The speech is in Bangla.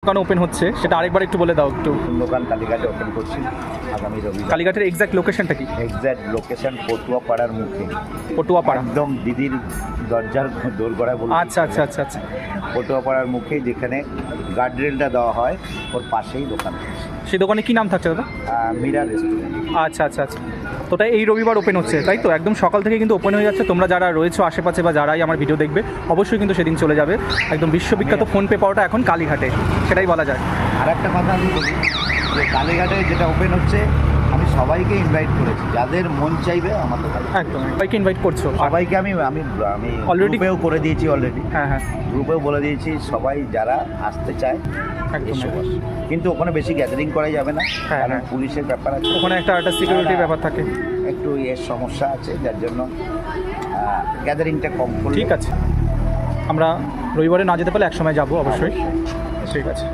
দোকান ওপেন হচ্ছে সেটা আরেকবার একটু বলে দাও একটু। দোকান কালীঘাটে ওপেন করছি আগামী রবিবার। কালীঘাটের এক্স্যাক্ট লোকেশনটা কি? এক্স্যাক্ট লোকেশন পটুয়াপাড়ার মুখে। পটুয়াপাড়া একদম দিদির দরজার দোরগোড়ায় বলছি। আচ্ছা আচ্ছা আচ্ছা আচ্ছা। পটুয়াপাড়ার মুখে যেখানে গার্ডরেলটা দেওয়া হয় ওর পাশেই দোকান। সেই দোকানে কি নাম থাকছে দাদা? মীরা রেস্টুরেন্ট। আচ্ছা আচ্ছা আচ্ছা। তো ওটা এই রবিবার ওপেন হচ্ছে তাই তো? একদম সকাল থেকে কিন্তু ওপেন হয়ে যাচ্ছে। তোমরা যারা রয়েছো আশেপাশে বা যারাই আমার ভিডিও দেখবে অবশ্যই কিন্তু সেদিন চলে যাবে। একদম বিশ্ববিখ্যাত ফোনপে পাওয়াটা এখন কালীঘাটে, সেটাই বলা যায়। আর একটা কথা আমি বলি যে কালীঘাটে যেটা ওপেন হচ্ছে আমি সবাইকে ইনভাইট করেছি, যাদের মন চাইবে আমার দোকানে। একদম সবাইকে ইনভাইট করছো? সবাইকে আমি আমি আমি Already- গ্রুপেও করে দিয়েছি অলরেডি। হ্যাঁ হ্যাঁ গ্রুপেও বলে দিয়েছি সবাই যারা আসতে চায় একদম এসে একদম। বসে। কিন্তু ওখানে বেশি গ্যাদারিং করা যাবে না, হ্যাঁ, কারণ হ্যাঁ। পুলিশের ব্যাপার আছে, ওখানে একটা সিকিউরিটির ব্যাপার থাকে। একটু এর সমস্যা আছে, যার জন্য গ্যাদারিংটা কম করলে ঠিক আছে, আমরা রবিবারে না যেতে পারলে এক সময় যাবো অবশ্যই। ঠিক আছে।